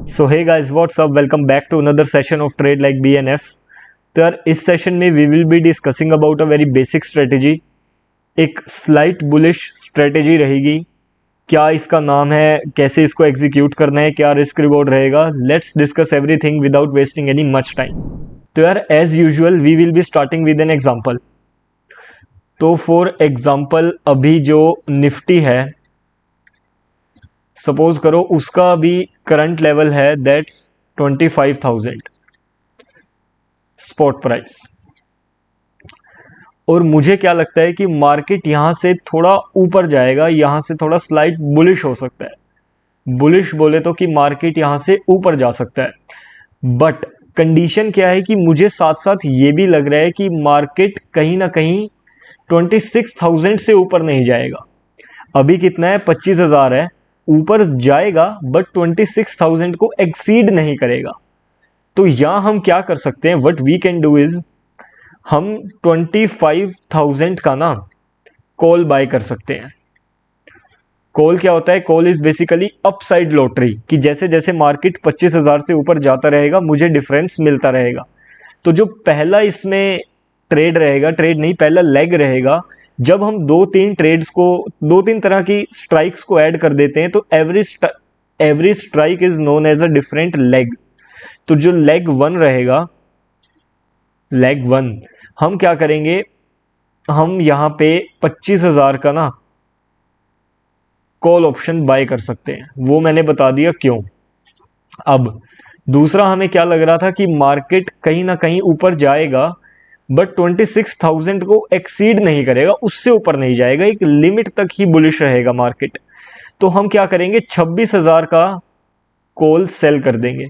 So hey guys what's up, welcome back to another session of trade like BNF। तो यार इस सेशन में we will be discussing about a very basic strategy. एक slight bullish strategy रहेगी। क्या इसका नाम है, कैसे इसको एग्जीक्यूट करना है, क्या रिस्क रिवॉर्ड रहेगा, let's discuss everything without wasting any much time. तो यार as usual we will be starting with an example. तो फॉर एग्जांपल अभी जो निफ्टी है, सपोज करो उसका अभी करंट लेवल है दैट्स 25,000 स्पॉट प्राइस। और मुझे क्या लगता है कि मार्केट यहां से थोड़ा ऊपर जाएगा, यहां से थोड़ा स्लाइट बुलिश हो सकता है। बुलिश बोले तो कि मार्केट यहां से ऊपर जा सकता है। बट कंडीशन क्या है कि मुझे साथ साथ ये भी लग रहा है कि मार्केट कहीं ना कहीं 26,000 से ऊपर नहीं जाएगा। अभी कितना है, 25,000 है। ऊपर जाएगा बट 26,000 को एक्सीड नहीं करेगा। तो यहां हम क्या कर सकते हैं, what we can do is हम 25,000 का ना कॉल बाय कर सकते हैं। कॉल क्या होता है? Call is basically upside lottery, कि जैसे जैसे मार्केट 25,000 से ऊपर जाता रहेगा मुझे डिफरेंस मिलता रहेगा। तो जो पहला इसमें ट्रेड रहेगा, ट्रेड नहीं, पहला लेग रहेगा, जब हम दो तीन तरह की स्ट्राइक्स को ऐड कर देते हैं तो every strike is known as a different leg. तो जो लेग वन रहेगा, लेग वन, हम क्या करेंगे, हम यहां पे 25,000 का ना कॉल ऑप्शन बाय कर सकते हैं। वो मैंने बता दिया क्यों। अब दूसरा हमें क्या लग रहा था कि मार्केट कहीं ना कहीं ऊपर जाएगा बट 26,000 को एक्सीड नहीं करेगा, उससे ऊपर नहीं जाएगा, एक लिमिट तक ही बुलिश रहेगा मार्केट। तो हम क्या करेंगे, 26,000 का कॉल सेल कर देंगे।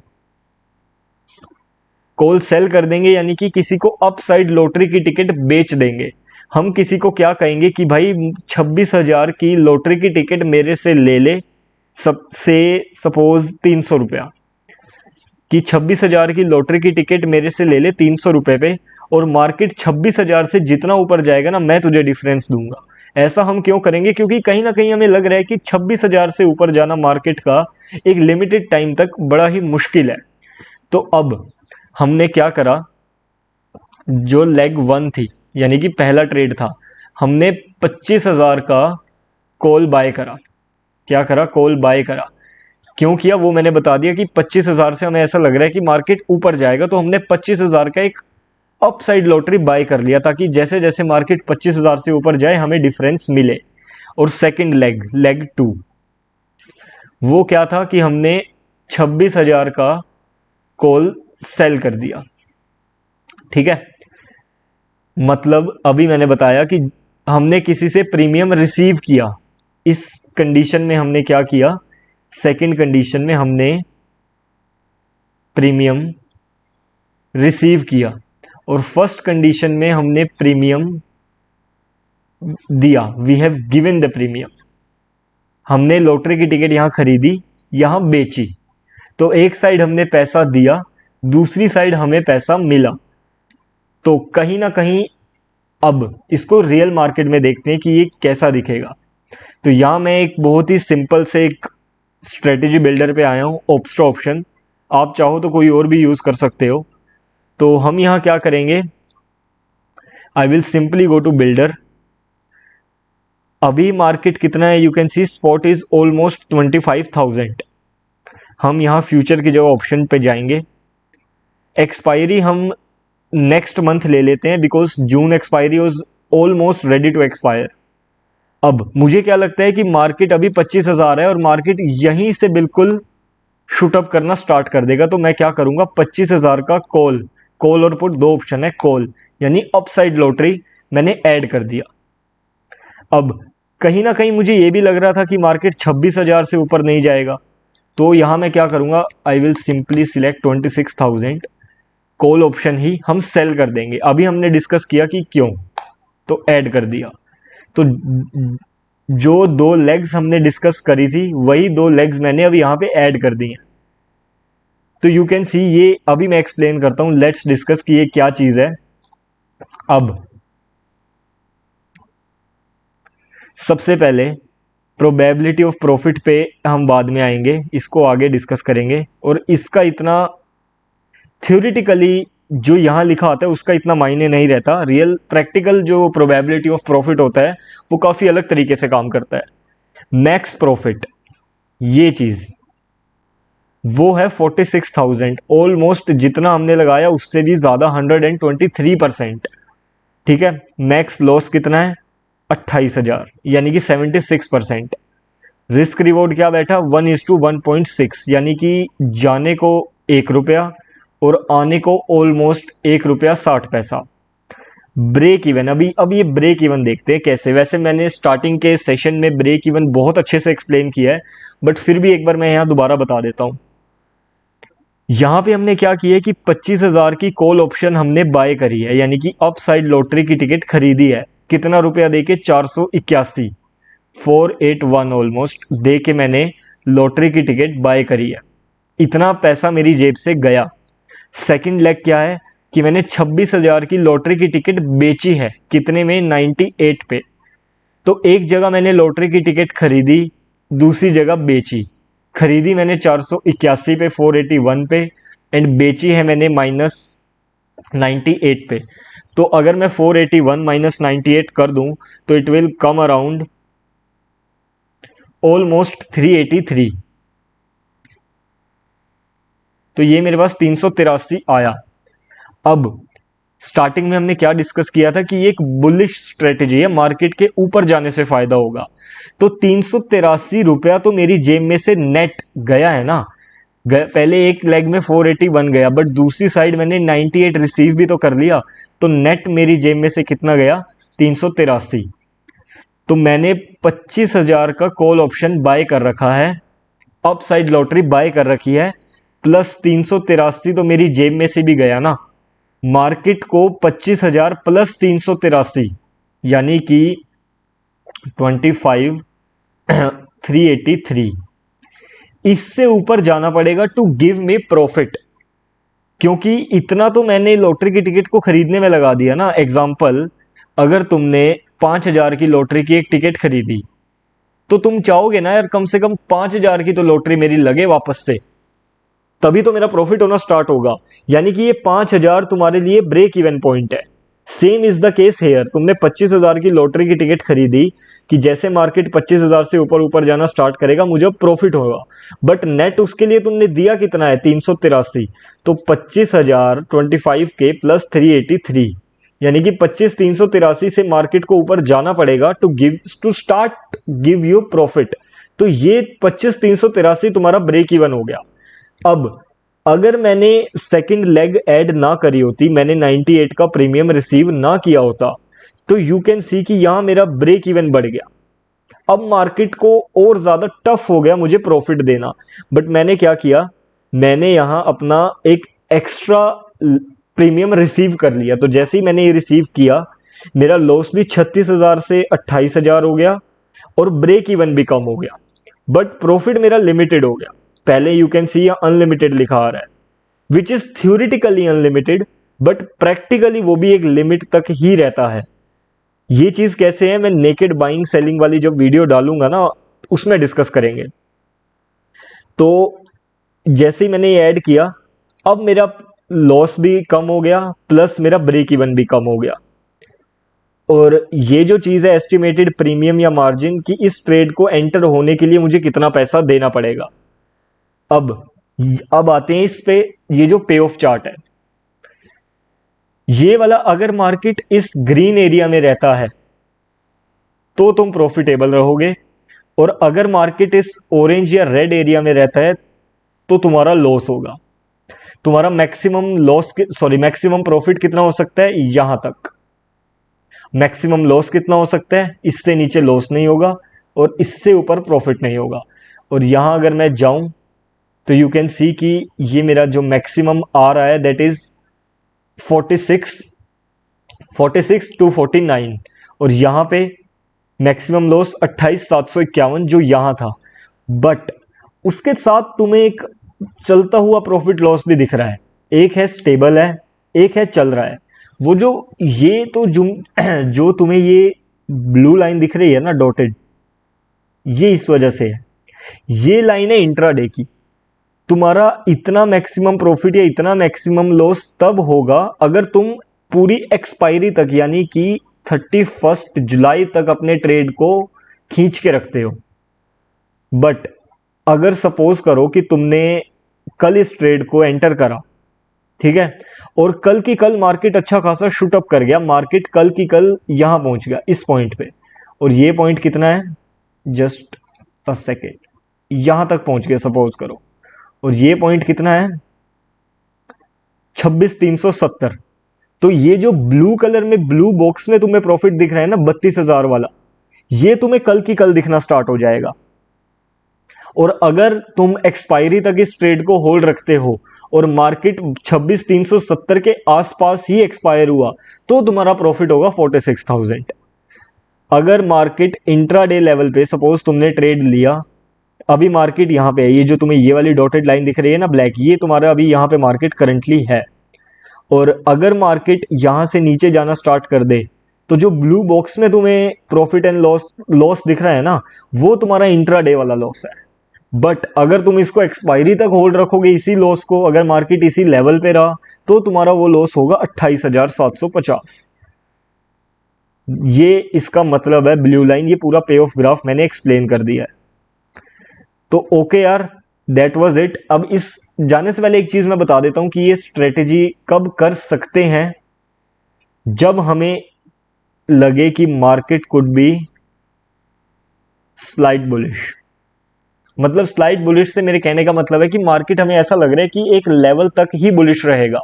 कॉल सेल कर देंगे यानी कि किसी को अपसाइड लॉटरी की टिकट बेच देंगे। हम किसी को क्या कहेंगे कि भाई 26,000 की लॉटरी की टिकट मेरे से ले ले, सबसे सपोज 300 रुपया, कि 26,000 की लॉटरी की टिकट मेरे से ले ले 300 रुपए पे, और मार्केट 26,000 से जितना ऊपर जाएगा ना मैं तुझे डिफरेंस दूंगा। ऐसा हम क्यों करेंगे? क्योंकि कहीं ना कहीं हमें लग रहा है कि 26,000 से ऊपर जाना मार्केट का एक लिमिटेड टाइम तक बड़ा ही मुश्किल है। तो अब हमने क्या करा, जो लेग वन थी यानी कि पहला ट्रेड था, हमने 25,000 का कॉल बाय करा। क्या करा? कॉल बाय करा। क्यों किया वो मैंने बता दिया कि 25,000 से हमें ऐसा लग रहा है कि मार्केट ऊपर जाएगा, तो हमने 25,000 का एक अपसाइड लॉटरी बाय कर लिया ताकि जैसे जैसे मार्केट 25,000 से ऊपर जाए हमें डिफरेंस मिले। और सेकंड लेग, लेग टू, वो क्या था कि हमने 26,000 का कॉल सेल कर दिया। ठीक है, मतलब अभी मैंने बताया कि हमने किसी से प्रीमियम रिसीव किया। इस कंडीशन में हमने क्या किया, सेकंड कंडीशन में हमने प्रीमियम रिसीव किया, और फर्स्ट कंडीशन में हमने प्रीमियम दिया, we have given the premium. हमने लॉटरी की टिकट यहां खरीदी, यहां बेची, तो एक साइड हमने पैसा दिया, दूसरी साइड हमें पैसा मिला। तो कहीं ना कहीं अब इसको रियल मार्केट में देखते हैं कि ये कैसा दिखेगा। तो यहां मैं एक बहुत ही सिंपल से एक स्ट्रेटेजी बिल्डर पे आया हूं, ऑप्स्ट्रा ऑप्शन। आप चाहो तो कोई और भी यूज कर सकते हो। तो हम यहां क्या करेंगे, I will simply go to builder. अभी मार्केट कितना है, you can see spot is almost 25,000। हम यहां फ्यूचर की जगह ऑप्शन पे जाएंगे। एक्सपायरी हम नेक्स्ट मंथ ले लेते हैं because June expiry was almost ready to expire. अब मुझे क्या लगता है कि मार्केट अभी 25,000 है और मार्केट यहीं से बिल्कुल शूटअप करना स्टार्ट कर देगा। तो मैं क्या करूंगा, 25,000 का कॉल, कॉल और पुट दो ऑप्शन है, कॉल यानी अपसाइड लॉटरी मैंने ऐड कर दिया। अब कहीं ना कहीं मुझे यह भी लग रहा था कि मार्केट 26,000 से ऊपर नहीं जाएगा, तो यहां मैं क्या करूंगा, I will simply select 26,000, call option ही हम सेल कर देंगे। अभी हमने डिस्कस किया कि क्यों, तो ऐड कर दिया। तो जो दो लेग्स हमने डिस्कस करी थी वही दो लेग्स मैंने अब यहां पे ऐड कर दी हैं। तो यू कैन सी, ये अभी मैं एक्सप्लेन करता हूं, लेट्स डिस्कस कि ये क्या चीज है। अब सबसे पहले प्रोबेबिलिटी ऑफ प्रॉफिट पे हम बाद में आएंगे, इसको आगे डिस्कस करेंगे। और इसका इतना थ्योरेटिकली जो यहाँ लिखा आता है उसका इतना मायने नहीं रहता, रियल प्रैक्टिकल जो प्रोबेबिलिटी ऑफ प्रॉफिट होता है वो काफ़ी अलग तरीके से काम करता है। मैक्स प्रॉफिट ये चीज़ वो है 46,000, ऑलमोस्ट जितना हमने लगाया उससे भी ज़्यादा 123%। ठीक है, मैक्स लॉस कितना है 28,000 यानी कि 76%। रिस्क रिवॉर्ड क्या बैठा 1:1.6 यानी कि जाने को 1 रुपया और आने को ऑलमोस्ट 1 रुपया 60 पैसा। ब्रेक इवन, अब ये ब्रेक इवन देखते हैं कैसे। वैसे मैंने स्टार्टिंग के सेशन में ब्रेक इवन बहुत अच्छे से एक्सप्लेन किया है, बट फिर भी एक बार मैं यहाँ दोबारा बता देता हूँ। यहाँ पे हमने क्या किया है कि 25,000 की कॉल ऑप्शन हमने बाय करी है, यानी कि अपसाइड लॉटरी की टिकट खरीदी है। कितना रुपया देके 481, 481 ऑलमोस्ट दे के मैंने लॉटरी की टिकट बाय करी है। इतना पैसा मेरी जेब से गया। सेकंड लेग क्या है कि मैंने 26,000 की लॉटरी की टिकट बेची है। कितने में 98 पे। तो एक जगह मैंने लॉटरी की टिकट खरीदी, दूसरी जगह बेची। खरीदी मैंने 481 पे 481 पे एंड बेची है मैंने -98 पे। तो अगर मैं 481 माइनस 98 कर दूं तो it will come around almost 383। तो ये मेरे पास 383 आया। अब स्टार्टिंग में हमने क्या डिस्कस किया था कि ये एक बुलिश स्ट्रेटेजी है, मार्केट के ऊपर जाने से फायदा होगा। तो 383 रुपया तो मेरी जेब में से नेट गया है ना। पहले एक लेग में 481 गया, बट दूसरी साइड मैंने 98 रिसीव भी तो कर लिया। तो नेट मेरी जेब में से कितना गया 383। तो मैंने 25,000 का कॉल ऑप्शन बाय कर रखा है, अपसाइड लॉटरी बाय कर रखी है, प्लस 383 तो मेरी जेब में से भी गया ना। मार्केट को 25,000 प्लस 383 यानी कि 25,383, इससे ऊपर जाना पड़ेगा टू गिव मी प्रॉफिट। क्योंकि इतना तो मैंने लॉटरी की टिकट को खरीदने में लगा दिया ना। एग्जाम्पल, अगर तुमने 5,000 की लॉटरी की एक टिकट खरीदी तो तुम चाहोगे ना यार कम से कम 5,000 की तो लॉटरी मेरी लगे वापस से, तभी तो मेरा प्रॉफिट होना स्टार्ट होगा। यानी कि ये 5,000 तुम्हारे लिए ब्रेक इवन पॉइंट है। Same is the case hair. तुमने 25,000 की लॉटरी की टिकट खरीदी कि जैसे मार्केट 25,000 से ऊपर ऊपर जाना स्टार्ट करेगा मुझे प्रॉफिट होगा, बट नेट उसके लिए तुमने दिया कितना है 383। तो 25,000 25K प्लस 383 यानी कि 25,383 से मार्केट को ऊपर जाना पड़ेगा to start give you profit. तो ये 25,383 तुम्हारा ब्रेक इवन हो गया। अब अगर मैंने सेकंड लेग ऐड ना करी होती, मैंने 98 का प्रीमियम रिसीव ना किया होता, तो यू कैन सी कि यहां मेरा ब्रेक इवन बढ़ गया। अब मार्केट को और ज्यादा टफ हो गया मुझे प्रॉफिट देना। बट मैंने क्या किया, मैंने यहां अपना एक एक्स्ट्रा प्रीमियम रिसीव कर लिया। तो जैसे ही मैंने ये रिसीव किया, मेरा लॉस भी 36,000 से 28,000 हो गया और ब्रेक इवन भी कम हो गया, बट प्रॉफिट मेरा लिमिटेड हो गया। पहले यू कैन सी अनलिमिटेड लिखा आ रहा है, which is theoretically unlimited, but practically वो भी एक लिमिट तक ही रहता है। ये चीज कैसे है मैं नेकेड बाइंग सेलिंग वाली जब वीडियो डालूंगा ना उसमें डिस्कस करेंगे। तो जैसे ही मैंने ये ऐड किया, अब मेरा लॉस भी कम हो गया प्लस मेरा ब्रेक इवन भी कम हो गया। और ये जो चीज है एस्टिमेटेड प्रीमियम या मार्जिन की, इस ट्रेड को एंटर होने के लिए मुझे कितना पैसा देना पड़ेगा। अब आते हैं इस पे, ये जो पे ऑफ चार्ट है ये वाला, अगर मार्केट इस ग्रीन एरिया में रहता है तो तुम प्रॉफिटेबल रहोगे, और अगर मार्केट इस ऑरेंज या रेड एरिया में रहता है तो तुम्हारा लॉस होगा। तुम्हारा मैक्सिमम प्रॉफिट कितना हो सकता है यहां तक, मैक्सिमम लॉस कितना हो सकता है, इससे नीचे लॉस नहीं होगा और इससे ऊपर प्रॉफिट नहीं होगा। और यहां अगर मैं जाऊं तो यू कैन सी कि ये मेरा जो मैक्सिमम आ रहा है दैट इज 46 टू 49, और यहां पे मैक्सिमम लॉस 28,751 जो यहां था। बट उसके साथ तुम्हें एक चलता हुआ प्रॉफिट लॉस भी दिख रहा है, एक है स्टेबल है, एक है चल रहा है। वो जो ये तो जो तुम्हें ये ब्लू लाइन दिख रही है ना डॉटेड, ये इस वजह से है। ये लाइन है इंट्राडे की। तुम्हारा इतना मैक्सिमम प्रॉफिट या इतना मैक्सिमम लॉस तब होगा अगर तुम पूरी एक्सपायरी तक यानी कि 31 जुलाई तक अपने ट्रेड को खींच के रखते हो। बट अगर सपोज करो कि तुमने कल इस ट्रेड को एंटर करा, ठीक है, और कल की कल मार्केट अच्छा खासा शूट अप कर गया, मार्केट कल की कल यहां पहुंच गया इस पॉइंट पे, और ये पॉइंट कितना है, जस्ट अ सेकेंड, यहां तक पहुंच गया सपोज करो, और ये पॉइंट कितना है 26,370। तो ये जो ब्लू कलर में ब्लू बॉक्स में तुम्हें प्रॉफिट दिख रहा है ना 32,000 वाला, ये तुम्हें कल की कल दिखना स्टार्ट हो जाएगा। और अगर तुम एक्सपायरी तक इस ट्रेड को होल्ड रखते हो और मार्केट 26,370 के आसपास ही एक्सपायर हुआ तो तुम्हारा प्रॉफिट होगा 46,000। अगर मार्केट इंट्राडे लेवल पे सपोज तुमने ट्रेड लिया, अभी मार्केट यहां पे है, ये जो तुम्हें ये वाली डॉटेड लाइन दिख रही है ना ब्लैक, ये तुम्हारा अभी यहां पे मार्केट करंटली है, और अगर मार्केट यहां से नीचे जाना स्टार्ट कर दे तो जो ब्लू बॉक्स में तुम्हें प्रॉफिट एंड लॉस दिख रहा है ना, वो तुम्हारा इंट्राडे वाला लॉस है। बट अगर तुम इसको एक्सपायरी तक होल्ड रखोगे इसी लॉस को, अगर मार्केट इसी लेवल पे रहा तो तुम्हारा वो लॉस होगा 28,750। ये इसका मतलब है ब्लू लाइन, ये पूरा पे ऑफ ग्राफ मैंने एक्सप्लेन कर दिया है। तो ओके यार, दैट वाज इट। अब इस जाने से पहले एक चीज मैं बता देता हूं कि ये स्ट्रेटेजी कब कर सकते हैं, जब हमें लगे कि market could be slide bullish. मतलब स्लाइड बुलिश से मेरे कहने का मतलब है कि मार्केट हमें ऐसा लग रहा है कि एक लेवल तक ही बुलिश रहेगा,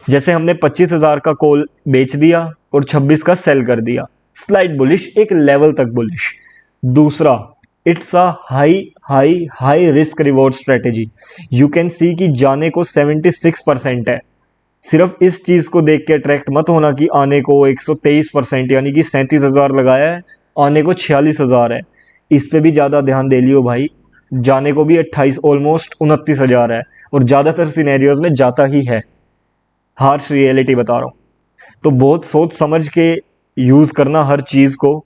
जैसे हमने 25,000 का कॉल बेच दिया और 26 का सेल कर दिया, स्लाइड बुलिश, एक लेवल तक बुलिश। दूसरा, it's a high high high risk reward strategy. You can सी कि जाने को 76% है। सिर्फ इस चीज को देख के अट्रैक्ट मत होना कि आने को 123% यानी कि 37,000 लगाया है, आने को 46,000 है, इस पे भी ज्यादा ध्यान दे लियो भाई। जाने को भी 28 ऑलमोस्ट 29,000 है, और ज्यादातर सिनेरियोज में जाता ही है, हार्श रियलिटी बता रहा हूं। तो बहुत सोच समझ के यूज करना हर चीज को।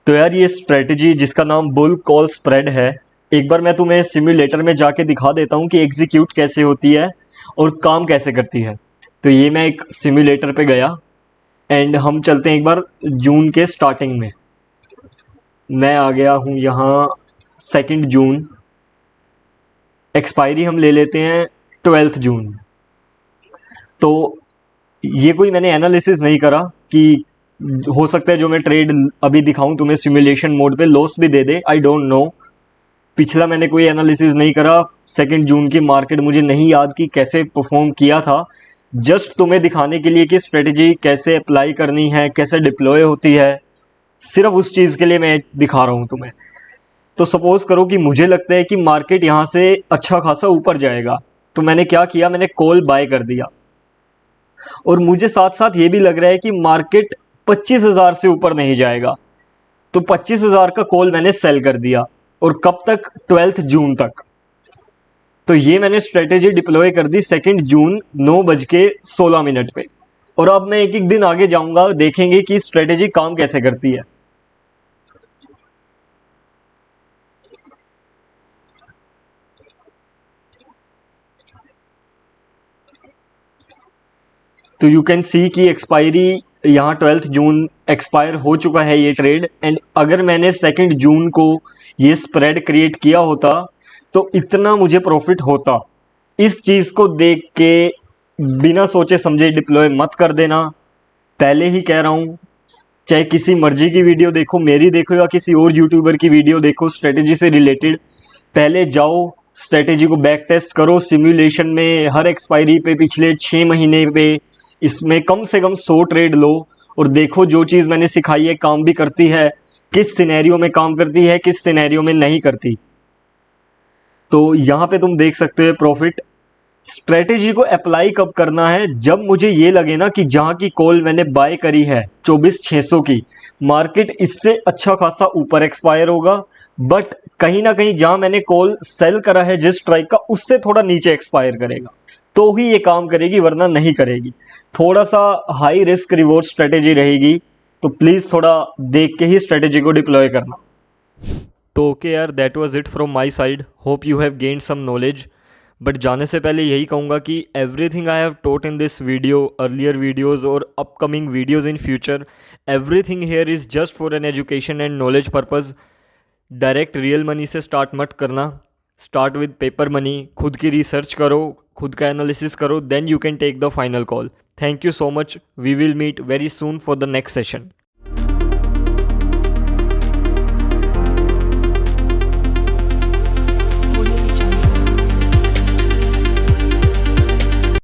तो यार ये स्ट्रेटेजी जिसका नाम बुल कॉल स्प्रेड है, एक बार मैं तुम्हें सिम्युलेटर में जाके दिखा देता हूं कि एग्जीक्यूट कैसे होती है और काम कैसे करती है। तो ये मैं एक सिम्युलेटर पे गया एंड हम चलते हैं एक बार जून के स्टार्टिंग में। मैं आ गया हूं यहाँ 2 जून, एक्सपायरी हम ले लेते हैं 12 जून। तो ये कोई मैंने एनालिसिस नहीं करा कि हो सकता है जो मैं ट्रेड अभी दिखाऊं तुम्हें सिमुलेशन मोड पे लॉस भी दे दे, आई डोंट नो। पिछला मैंने कोई एनालिसिस नहीं करा, 2 जून की मार्केट मुझे नहीं याद कि कैसे परफॉर्म किया था। जस्ट तुम्हें दिखाने के लिए कि स्ट्रेटेजी कैसे अप्लाई करनी है, कैसे डिप्लॉय होती है, सिर्फ उस चीज़ के लिए मैं दिखा रहा हूँ तुम्हें। तो सपोज करो कि मुझे लगता है कि मार्केट यहाँ से अच्छा खासा ऊपर जाएगा, तो मैंने क्या किया, मैंने कॉल बाय कर दिया, और मुझे साथ साथ ये भी लग रहा है कि मार्केट 25,000 से ऊपर नहीं जाएगा, तो 25,000 का कॉल मैंने सेल कर दिया। और कब तक, 12 जून तक। तो ये मैंने स्ट्रेटेजी डिप्लॉय कर दी 2 जून 9:16 पे। और अब मैं एक एक दिन आगे जाऊंगा, देखेंगे कि स्ट्रेटेजी काम कैसे करती है। तो यू कैन सी कि एक्सपायरी यहाँ 12 जून एक्सपायर हो चुका है ये ट्रेड, एंड अगर मैंने 2 जून को ये स्प्रेड क्रिएट किया होता तो इतना मुझे प्रॉफिट होता। इस चीज़ को देख के बिना सोचे समझे डिप्लॉय मत कर देना, पहले ही कह रहा हूँ। चाहे किसी मर्जी की वीडियो देखो, मेरी देखो या किसी और यूट्यूबर की वीडियो देखो स्ट्रेटेजी से रिलेटेड, पहले जाओ स्ट्रेटेजी को बैक टेस्ट करो सिमुलेशन में, हर एक्सपायरी पे पिछले 6 महीने पे, इसमें कम से कम 100 ट्रेड लो और देखो जो चीज़ मैंने सिखाई है काम भी करती है, किस सिनेरियो में काम करती है, किस सिनेरियो में नहीं करती। तो यहाँ पे तुम देख सकते हो प्रॉफिट। स्ट्रेटेजी को अप्लाई कब करना है, जब मुझे ये लगे ना कि जहाँ की कॉल मैंने बाय करी है 24,600 की, मार्केट इससे अच्छा खासा ऊपर एक्सपायर होगा, बट कहीं ना कहीं जहाँ मैंने कॉल सेल करा है जिस स्ट्राइक का, उससे थोड़ा नीचे एक्सपायर करेगा, तो ही ये काम करेगी, वरना नहीं करेगी। थोड़ा सा हाई रिस्क रिवॉर्ड स्ट्रेटेजी रहेगी, तो प्लीज़ थोड़ा देख के ही स्ट्रेटेजी को डिप्लॉय करना। तो ओके यार, that was it from my side. Hope you have gained some knowledge. But जाने से पहले यही कहूँगा कि everything I have taught in this video, earlier videos और upcoming videos in future, everything here is just for an education and knowledge purpose. Direct real money से start मत करना, स्टार्ट विद पेपर मनी। खुद की research करो, खुद का analysis करो, then you can take the final call. Thank you so much. We will meet very soon for the next session.